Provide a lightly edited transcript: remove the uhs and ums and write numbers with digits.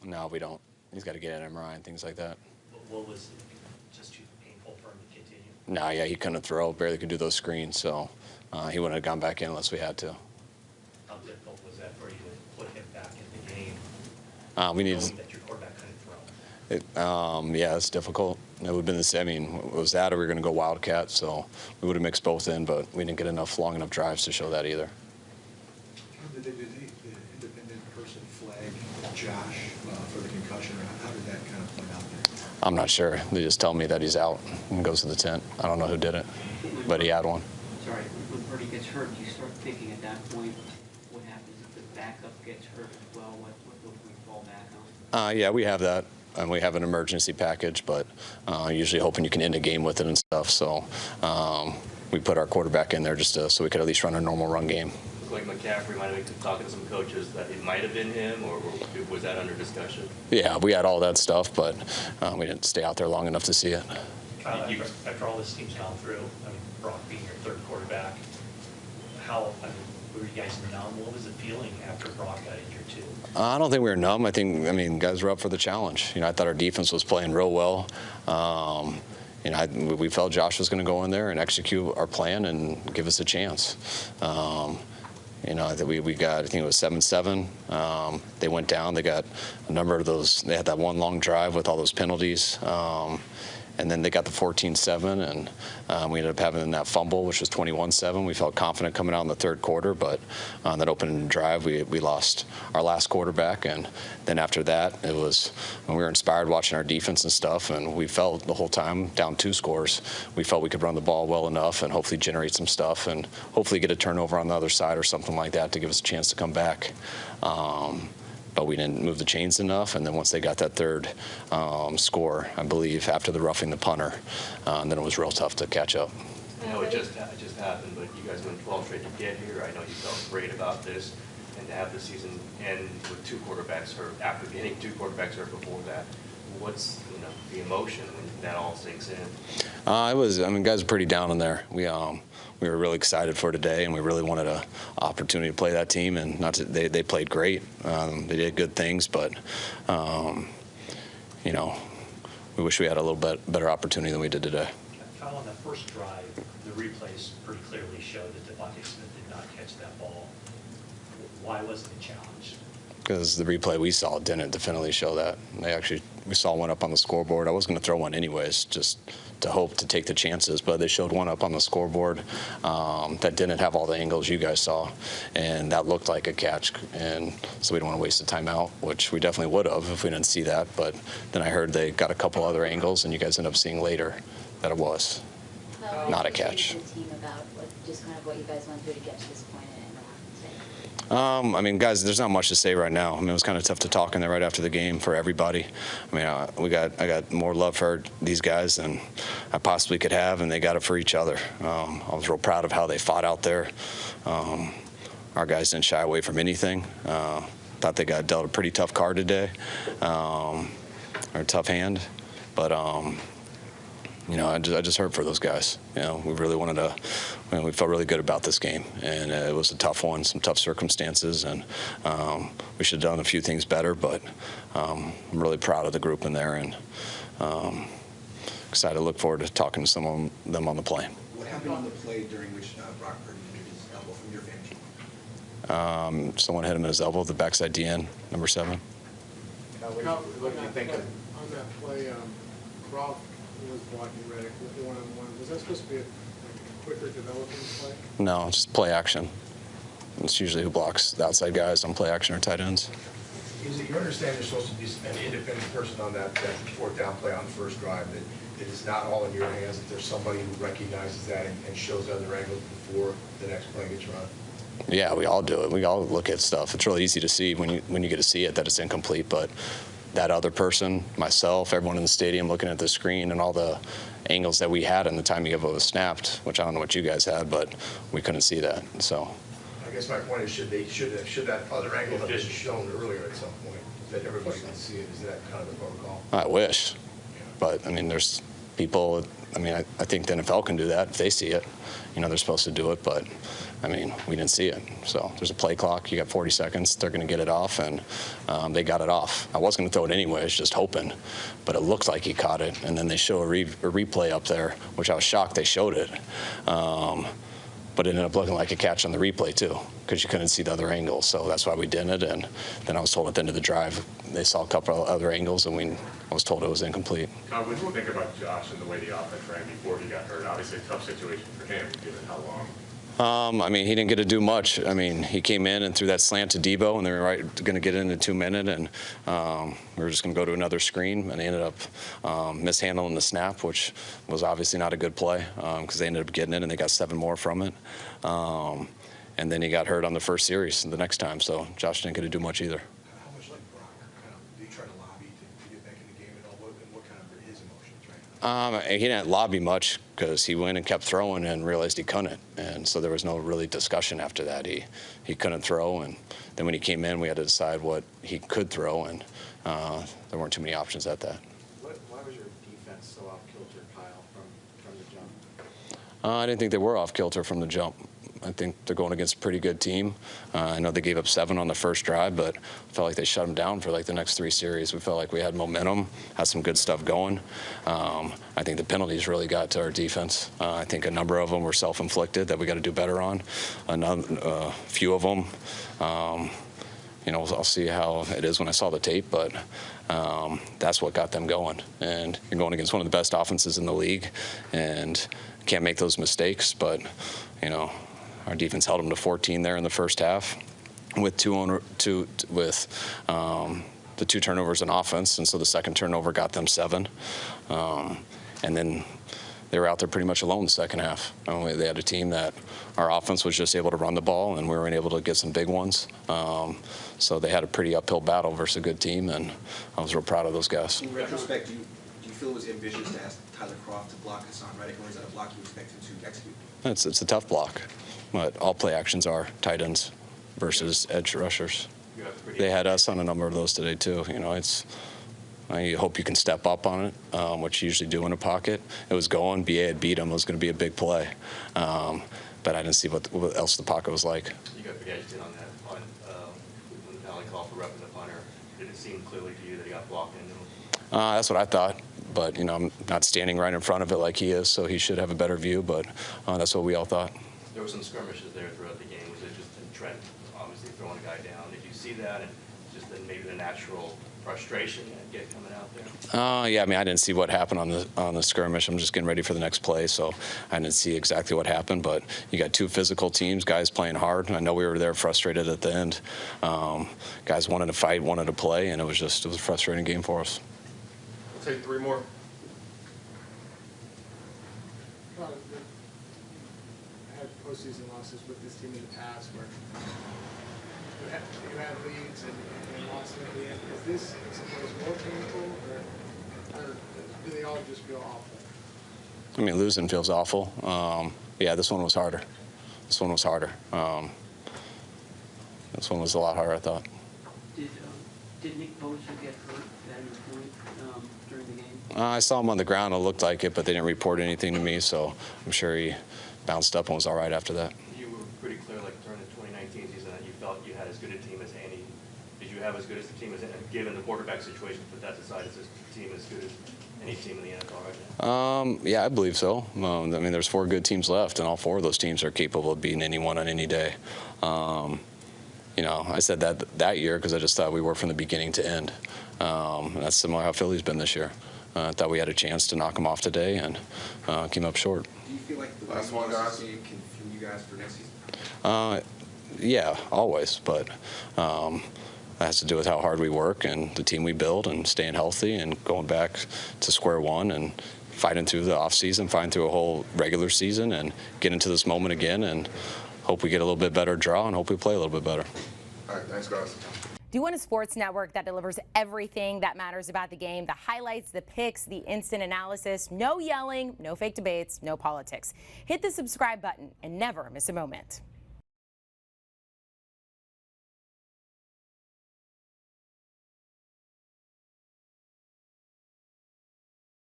No, we don't. He's got to get an MRI and things like that. What was it? Just too painful for him to continue? No, yeah, he couldn't throw, barely could do those screens, so he wouldn't have gone back in unless we had to. How difficult was that for you to put him back in the game? We need knowing that your quarterback couldn't throw? Yeah, it's difficult. It would have been the same. I mean, it was that or we were going to go Wildcat, so we would have mixed both in, but we didn't get long enough drives to show that either. Did the independent person flag Josh for the concussion, or how did that kind of play out there? I'm not sure. They just tell me that he's out and goes to the tent. I don't know who did it, but he had one. Sorry, when Purdy gets hurt, you start thinking at that point, what happens if the backup gets hurt as well? What do we fall back on? Yeah, we have that. And we have an emergency package, but usually hoping you can end a game with it and stuff. So we put our quarterback in there just so we could at least run a normal run game. Like McCaffrey might have been talking to some coaches that it might have been him, or was that under discussion? Yeah, we had all that stuff, but we didn't stay out there long enough to see it. Kyle, after all this team's gone through, I mean, Brock being your third quarterback, were you guys numb? What was the feeling after Brock got injured too? I don't think we were numb. I mean, guys were up for the challenge. I thought our defense was playing real well. We felt Josh was going to go in there and execute our plan and give us a chance. I think we got, I think it was 7-7. They went down. They got a number of those. They had that one long drive with all those penalties. And then they got the 14-7, and we ended up having that fumble, which was 21-7. We felt confident coming out in the third quarter, but on that opening drive, we lost our last quarterback. And then after that, it was when we were inspired watching our defense and stuff, and we felt the whole time, down 2 scores, we felt we could run the ball well enough and hopefully generate some stuff and hopefully get a turnover on the other side or something like that to give us a chance to come back. But we didn't move the chains enough, and then once they got that third score, I believe, after the roughing the punter, then it was real tough to catch up. I know it just happened, but you guys went 12 straight to get here. I know you felt great about this, and to have the season end with 2 quarterbacks hurt, after getting 2 quarterbacks hurt before that, what's the emotion when that all sinks in? Guys are pretty down in there. We were really excited for today, and we really wanted an opportunity to play that team. And they played great. They did good things, but we wish we had a little bit better opportunity than we did today. Kyle, on that first drive, the replays pretty clearly showed that Devontae Smith did not catch that ball. Why wasn't it challenged? Because the replay we saw didn't definitely show that. We saw one up on the scoreboard. I was going to throw one anyways, just to hope to take the chances, but they showed one up on the scoreboard that didn't have all the angles you guys saw, and that looked like a catch, and so we don't want to waste a timeout, which we definitely would have if we didn't see that. But then I heard they got a couple other angles, and you guys end up seeing later that it was not a catch. The team about just kind of what you guys went through to get to this point and what happened today? Guys, there's not much to say right now. It was kind of tough to talk in there right after the game for everybody. I got more love for these guys than I possibly could have, and they got it for each other. I was real proud of how they fought out there. Our guys didn't shy away from anything. Thought they got dealt a pretty tough card today, or a tough hand, but I just hurt for those guys. We really wanted to. We felt really good about this game, and it was a tough one, some tough circumstances, and we should have done a few things better. But I'm really proud of the group in there, and excited to look forward to talking to some of them on the plane. What happened on the play during which Brock Purdy injured his elbow from your vantage point? Someone hit him in his elbow, the backside DN, number 7. What do you think of? On that play, Ralph was blocking Reddick one-on-one. Was that supposed to be a quicker developing play? No, it's just play action. It's usually who blocks the outside guys on play action or tight ends. Is it your understanding there's supposed to be an independent person on that 4th down play on the first drive, that it's not all in your hands, that there's somebody who recognizes that and shows other angles before the next play gets run? Yeah, we all do it. We all look at stuff. It's really easy to see when you get to see it that it's incomplete, but that other person, myself, everyone in the stadium looking at the screen and all the angles that we had in the time it was snapped, which I don't know what you guys had, but we couldn't see that. So I guess my point is, should that other angle have been shown earlier at some point that everybody can see it? Is that kind of the protocol? I wish, but there's people, I mean, I think the NFL can do that if they see it. They're supposed to do it, but I mean, we didn't see it. So there's a play clock. You got 40 seconds. They're going to get it off, and they got it off. I was going to throw it anyways, just hoping, but it looked like he caught it. And then they show a replay up there, which I was shocked they showed it. But it ended up looking like a catch on the replay, too, because you couldn't see the other angle. So that's why we did it. And then I was told at the end of the drive, they saw a couple of other angles, and I was told it was incomplete. What do you think about Josh and the way the offense ran before he got hurt? Obviously, a tough situation for him, given how long. I mean, he didn't get to do much. I mean, he came in and threw that slant to Debo, and they were going to get it in a 2-minute, and we were just going to go to another screen, and they ended up mishandling the snap, which was obviously not a good play because they ended up getting it, and they got 7 more from it. And then he got hurt on the first series the next time, so Josh didn't get to do much either. How much like Brock, did he try to lobby to get back in the game at all? What kind of were his emotions right now? He didn't lobby much because he went and kept throwing and realized he couldn't. And so there was no really discussion after that. He couldn't throw. And then when he came in, we had to decide what he could throw. And there weren't too many options at that. Why was your defense so off kilter, Kyle, from the jump? I didn't think they were off kilter from the jump. I think they're going against a pretty good team. I know they gave up 7 on the first drive, but I felt like they shut them down for like the next 3 series. We felt like we had momentum, had some good stuff going. I think the penalties really got to our defense. I think a number of them were self-inflicted that we got to do better on. A few of them, I'll see how it is when I saw the tape, but that's what got them going. And you're going against one of the best offenses in the league, and can't make those mistakes, but, our defense held them to 14 there in the first half with the 2 turnovers in offense, and so the second turnover got them 7. And then they were out there pretty much alone the second half. They had a team that our offense was just able to run the ball, and we weren't able to get some big ones. So they had a pretty uphill battle versus a good team, and I was real proud of those guys. In retrospect, do you feel it was ambitious to ask Tyler Kroft to block Hassan Reddick, or is that a block you expect him to execute? It's a tough block, but all play actions are tight ends versus edge rushers. They had us on a number of those today too. I hope you can step up on it, which you usually do in a pocket. It was going. BA had beat him. It was going to be a big play, but I didn't see what else the pocket was like. You got big edged in on that punt when the penalty call for repping the punter. Did it seem clearly to you that he got blocked into him? That's what I thought. But, I'm not standing right in front of it like he is, so he should have a better view. But that's what we all thought. There were some skirmishes there throughout the game. Was it just Trent obviously throwing a guy down? Did you see that? And just then maybe the natural frustration that get coming out there? Yeah, I didn't see what happened on the skirmish. I'm just getting ready for the next play, so I didn't see exactly what happened. But you got 2 physical teams, guys playing hard. I know we were there frustrated at the end. Guys wanted to fight, wanted to play, and it was a frustrating game for us. We'll take 3 more. Well, I had postseason losses with this team in the past where you had leads and lost them at the end. Is this more painful, or do they all just feel awful? Losing feels awful. Yeah, this one was harder. This one was a lot harder, I thought. Did Nick Bosa get hurt at any point during the game? I saw him on the ground. It looked like it, but they didn't report anything to me, so I'm sure he bounced up and was all right after that. You were pretty clear, like during the 2019 season, that you felt you had as good a team as any. Did you have as good as the team as any, given the quarterback situation? Put that aside, is this team as good as any team in the NFL right now? Yeah, I believe so. There's 4 good teams left, and all 4 of those teams are capable of beating anyone on any day. I said that year because I just thought we were from the beginning to end. And that's similar how Philly's been this year. I thought we had a chance to knock them off today and came up short. Do you feel like the last one game can fuel you guys for next season? Yeah, always. But that has to do with how hard we work and the team we build and staying healthy and going back to square one and fighting through the offseason, fighting through a whole regular season and get into this moment again and hope we get a little bit better draw and hope we play a little bit better. All right, thanks, guys. Do you want a sports network that delivers everything that matters about the game? The highlights, the picks, the instant analysis, no yelling, no fake debates, no politics. Hit the subscribe button and never miss a moment.